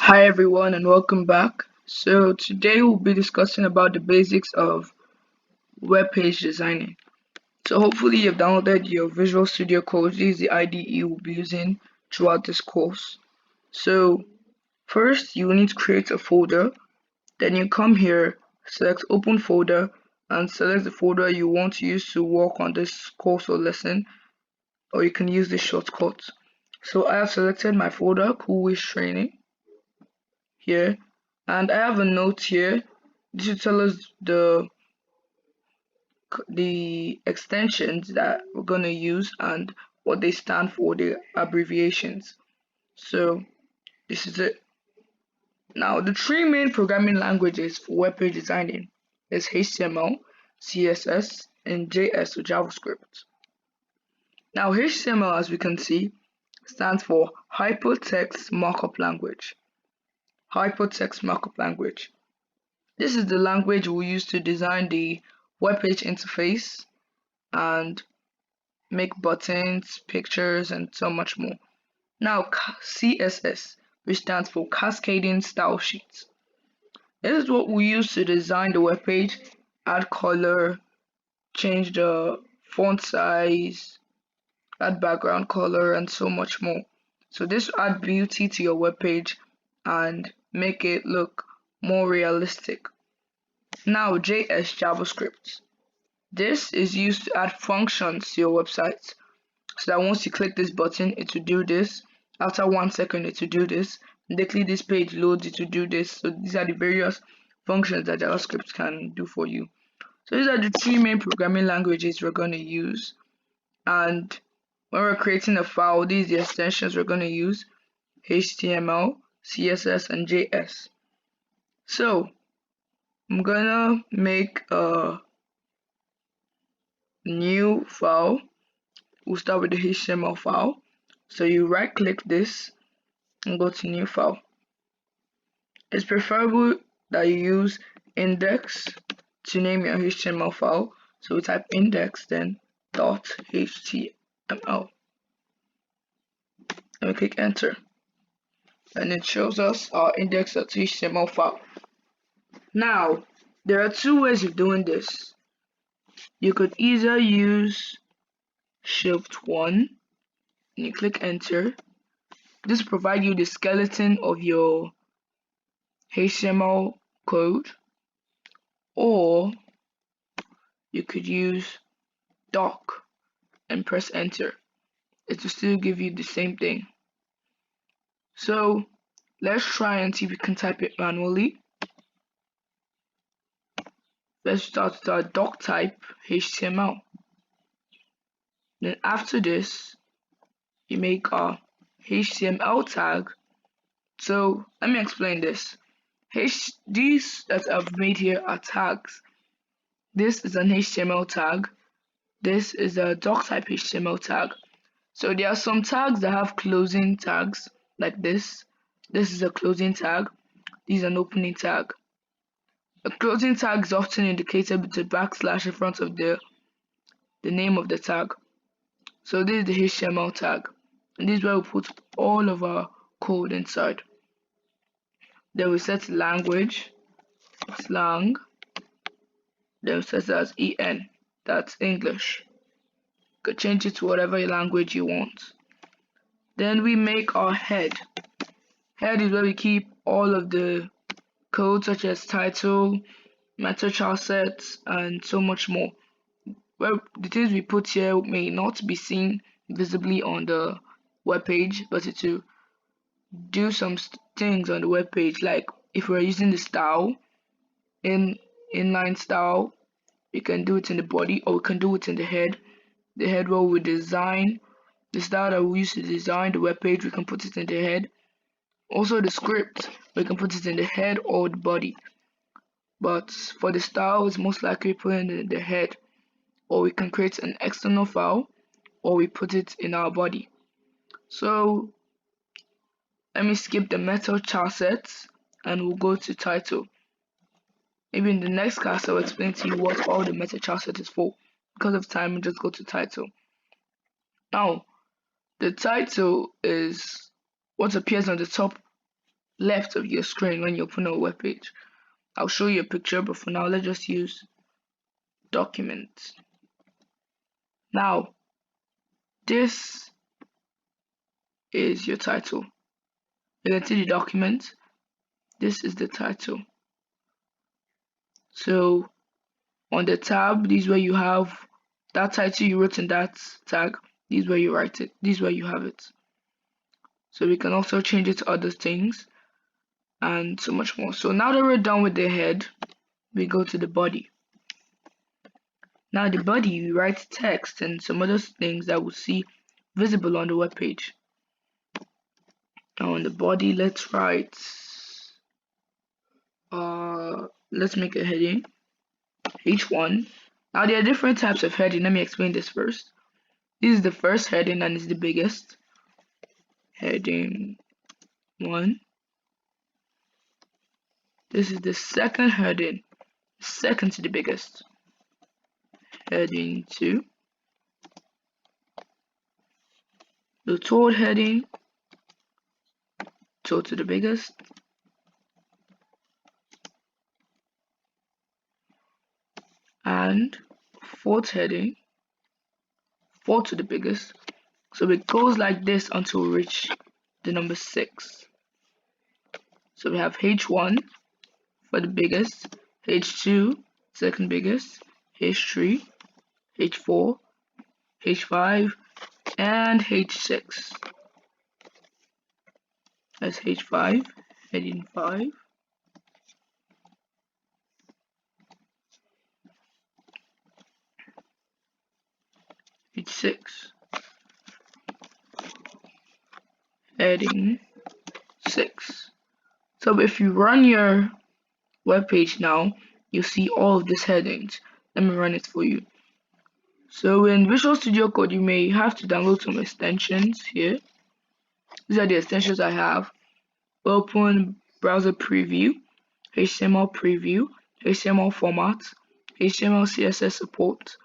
Hi everyone and welcome back. So today we'll be discussing about the basics of web page designing. So hopefully you've downloaded your Visual Studio Code. This is the IDE we'll be using throughout this course. So first you need to create a folder. Then you come here, select open folder and select the folder you want to use to work on this course or lesson, or you can use this shortcut. So I have selected my folder, Cool Wish Training, here, and I have a note here. This will tell us the extensions that we're going to use and what they stand for, the abbreviations. So this is it. Now the three main programming languages for web page designing is HTML, CSS, and JS or JavaScript. Now HTML, as we can see, stands for Hypertext Markup Language. Hypertext Markup Language. This is the language we use to design the web page interface and make buttons, pictures, and so much more. Now, CSS, which stands for Cascading Style Sheets. This is what we use to design the web page, add color, change the font size, add background color, and so much more. So this will add beauty to your web page and make it look more realistic. Now, JS JavaScript. This is used to add functions to your website, so that once you click this button, it will do this. After 1 second, it will do this. Immediately this page loads, it will do this. So these are the various functions that JavaScript can do for you. So these are the three main programming languages we're going to use. And when we're creating a file, these are the extensions we're going to use: HTML, CSS, and JS. So I'm gonna make a new file. We'll start with the HTML file. So you right click this and go to new file. It's preferable that you use index to name your HTML file. So we type index then .html and we click enter, and it shows us our index.html file. Now there are two ways of doing this. You could either use shift 1 and you click enter. This will provide you the skeleton of your HTML code, or you could use doc and press enter. It will still give you the same thing. So let's try and see if we can type it manually. Let's start with our doc type HTML. Then after this, you make our HTML tag. So let me explain this. These that I've made here are tags. This is an HTML tag. This is a doc type HTML tag. So there are some tags that have closing tags like this. This is a closing tag. This is an opening tag. A closing tag is often indicated with a backslash in front of the name of the tag. So this is the HTML tag, and this is where we put all of our code inside. Then we set language, slang. Then we set it as EN, that's English. You could change it to whatever language you want. Then we make our head. Head is where we keep all of the code such as title, meta charset, and so much more. Well, the things we put here may not be seen visibly on the web page, but it will do some things on the web page. Like if we're using the style, inline style, we can do it in the body, or we can do it in the head. The head where we design the style that we use to design the web page, we can put it in the head. Also the script, we can put it in the head or the body. But for the style, it's most likely put in the head, or we can create an external file, or we put it in our body. So let me skip the meta charset and we'll go to title. Maybe in the next class I'll explain to you what all the meta charset is for. Because of time, we'll just go to title. Now, the title is what appears on the top left of your screen when you open a web page. I'll show you a picture, but for now let's just use documents. Now this is your title. You can see the document. This is the title. So on the tab, this is where you have that title you wrote in that tag. This is where you write it. This is where you have it. So we can also change it to other things and so much more. So now that we're done with the head, we go to the body. Now the body, we write text and some other things that we'll see visible on the web page. Now on the body, let's write let's make a heading H1. Now there are different types of heading. Let me explain this first. This is the first heading and it's the biggest. Heading 1. This is the second heading, second to the biggest. Heading 2. The third heading, third to the biggest. And fourth heading, fourth to the biggest. So it goes like this until we reach the number 6. So we have H1 for the biggest, H2 second biggest, H3, H4, H5, and H6. That's H5, heading 5. H6, heading 6. So if you run your web page now, you'll see all of these headings. Let me run it for you. So in Visual Studio Code, you may have to download some extensions here. These are the extensions I have. Open Browser Preview, HTML Preview, HTML Format, HTML CSS Support,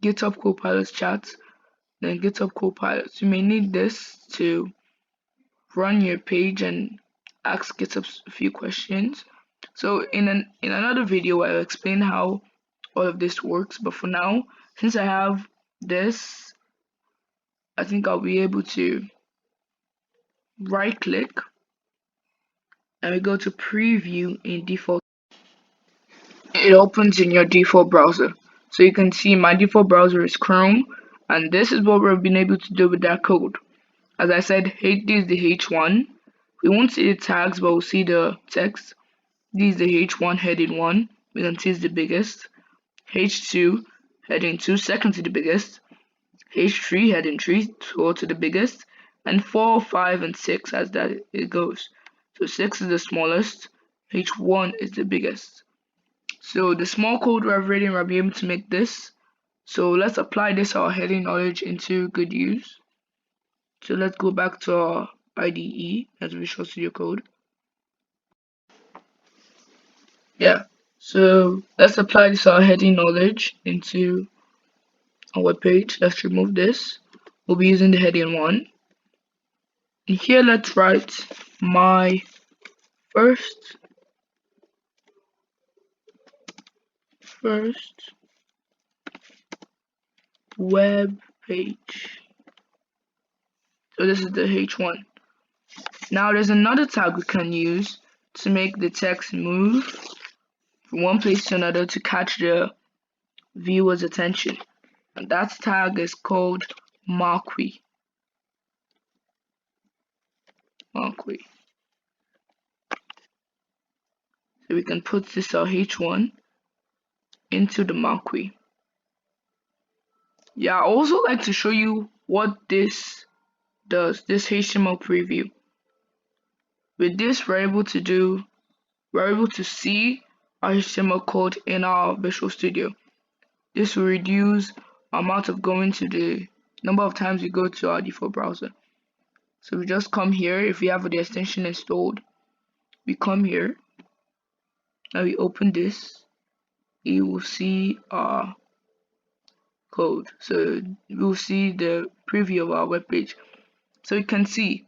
GitHub Copilot Chat, then GitHub Copilot. You may need this to run your page and ask GitHub a few questions. So in another video, I'll explain how all of this works. But for now, since I have this, I think I'll be able to right click and we go to preview in default. It opens in your default browser. So you can see my default browser is Chrome, and this is what we've been able to do with that code. As I said, this is the H1. We won't see the tags, but we'll see the text. This is the H1 heading 1. We can see it's the biggest. H2 heading 2, second to the biggest. H3 heading 3, third to the biggest. And 4, 5, and 6 as that it goes. So 6 is the smallest. H1 is the biggest. So the small code we're writing, we'll be able to make this. So let's apply this our heading knowledge into good use. So let's go back to our IDE as Visual Studio Code. Yeah, so let's apply this our heading knowledge into our web page. Let's remove this. We'll be using the heading 1. And here let's write my first web page. So this is the H1. Now there's another tag we can use to make the text move from one place to another to catch the viewer's attention. And that tag is called marquee. So we can put this our H1 into the marquee. Yeah, I also like to show you what this does, this HTML preview. With this, we're able to see our HTML code in our Visual Studio. This will reduce the amount of going to the number of times we go to our default browser. So we just come here. If we have the extension installed, we come here and we open this. You will see our code. So we'll see the preview of our web page. So you can see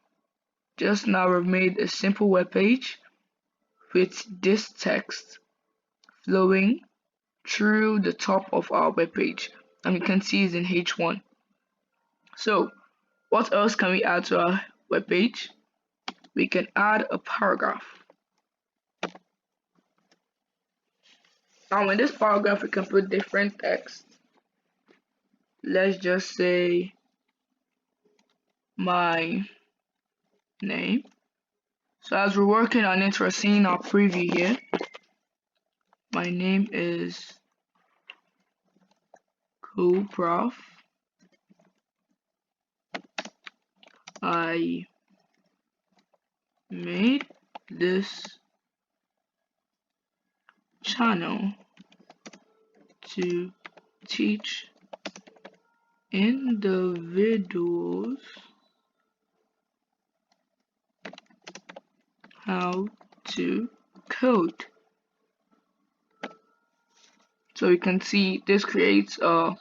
just now we've made a simple web page with this text flowing through the top of our web page, and we can see it's in H1. So what else can we add to our web page? We can add a paragraph. Now in this paragraph we can put different text. Let's just say my name. So as we're working on it, we're seeing our preview here. My name is CoolProf. I made this channel to teach individuals how to code. So you can see this creates a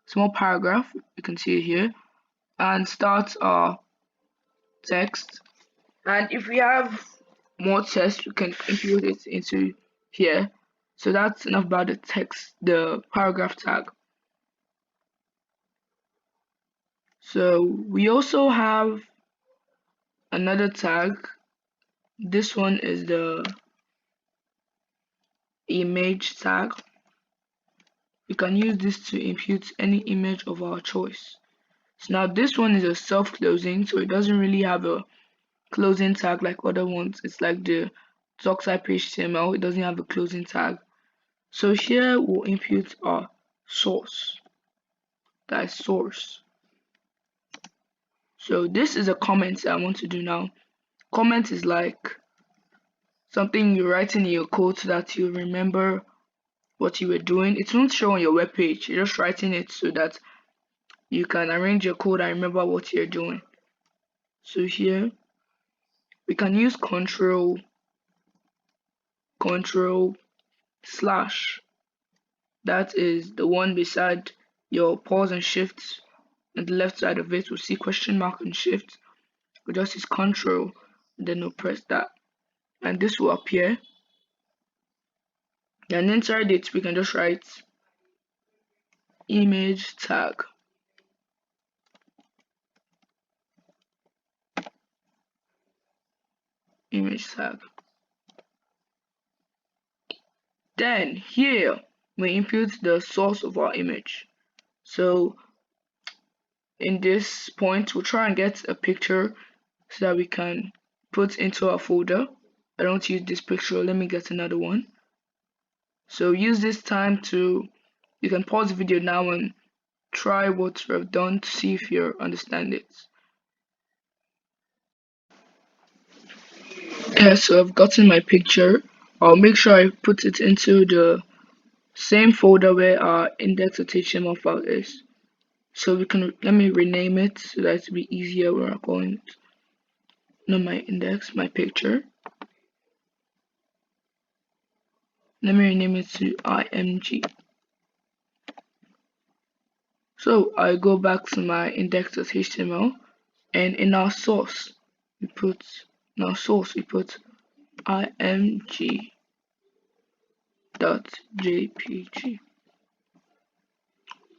small paragraph, you can see it here, and starts our text. And if we have more text, we can input it into here. So that's enough about the text, the paragraph tag. So we also have another tag. This one is the image tag. We can use this to impute any image of our choice. So now this one is a self-closing, so it doesn't really have a closing tag like other ones. It's like the doctype HTML, it doesn't have a closing tag. So here we'll impute our source, that is source. So this is a comment that I want to do now. Comment is like something you write in your code so that you remember what you were doing. It won't show on your web page, you're just writing it so that you can arrange your code and remember what you're doing. So here we can use control slash, that is the one beside your pause and shift. On the left side of it we'll see question mark and shift. We'll just use control and then we'll press that and this will appear. And inside it we can just write image tag. Image tag. Then here we input the source of our image. So in this point we'll try and get a picture so that we can put into our folder. I don't use this picture, let me get another one. So use this time to, you can pause the video now and try what we've done to see if you understand it. Yeah, so I've gotten my picture. I'll make sure I put it into the same folder where our index.html file is. So we can, let me rename it so that it'll be easier when I'm calling it. Not my index, my picture. Let me rename it to img. So I go back to my index.html and in our source we put img.jpg.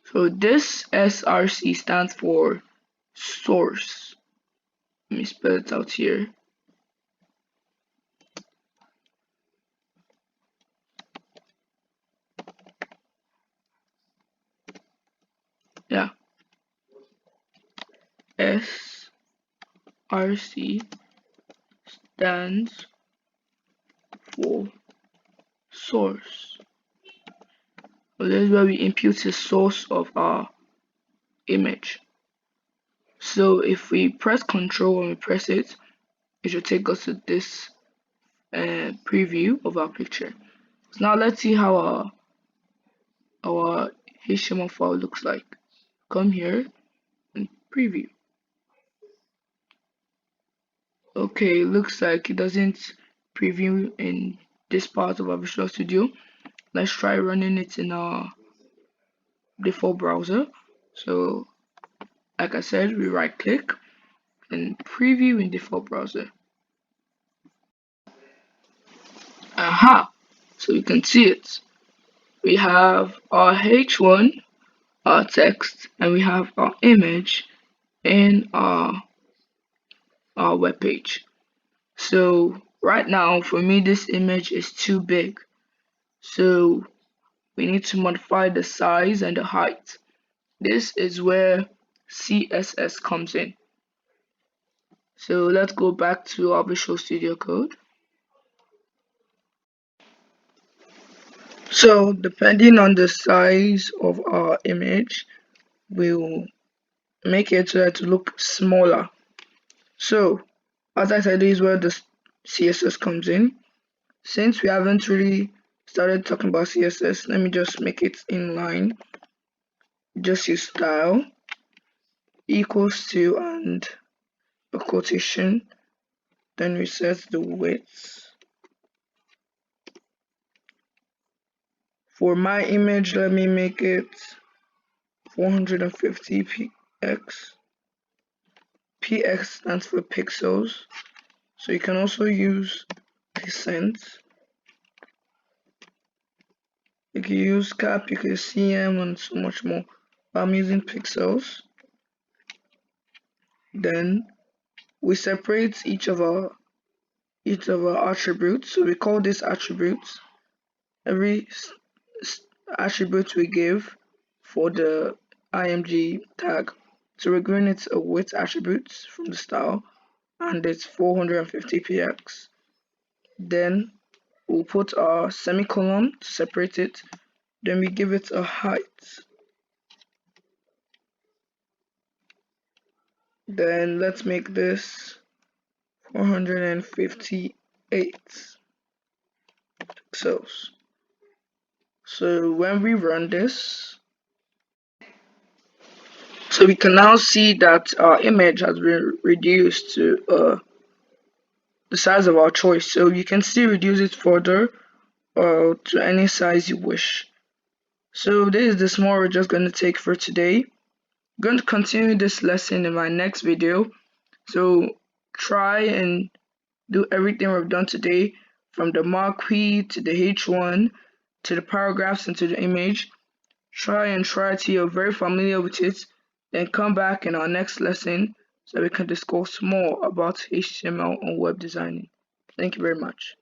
So this src stands for source. Let me spell it out here. Yeah, src stands for source. So this is where we impute the source of our image. So if we press Control and we press it, it should take us to this preview of our picture. So now let's see how our HTML file looks like. Come here and preview. Okay, looks like it doesn't preview in this part of our Visual Studio. Let's try running it in our default browser. So like I said, we right click and preview in default browser. Aha! So you can see it. We have our H1, our text, and we have our image in our web page. So right now for me this image is too big. So we need to modify the size and the height. This is where CSS comes in. So let's go back to our Visual Studio Code. So depending on the size of our image, we'll make it so that to look smaller. So as I said, this is where the CSS comes in. Since we haven't really started talking about CSS, let me just make it inline. Just use style equals to and a quotation, then we set the width. For my image, let me make it 450 px. Px stands for pixels, so you can also use percent. You can use cap, you can use cm, and so much more. I'm using pixels. Then we separate each of our attributes. So we call this attributes. Every attribute we give for the img tag. So we're giving it a width attribute from the style, and it's 450 px. Then we'll put our semicolon to separate it. Then we give it a height. Then let's make this 458 pixels. So when we run this, so we can now see that our image has been reduced to the size of our choice. So you can still reduce it further to any size you wish. So this is the small we're just going to take for today. I'm going to continue this lesson in my next video. So try and do everything we've done today, from the marquee to the H1 to the paragraphs and to the image. Try till you're very familiar with it, then come back in our next lesson so we can discuss more about HTML and web designing. Thank you very much.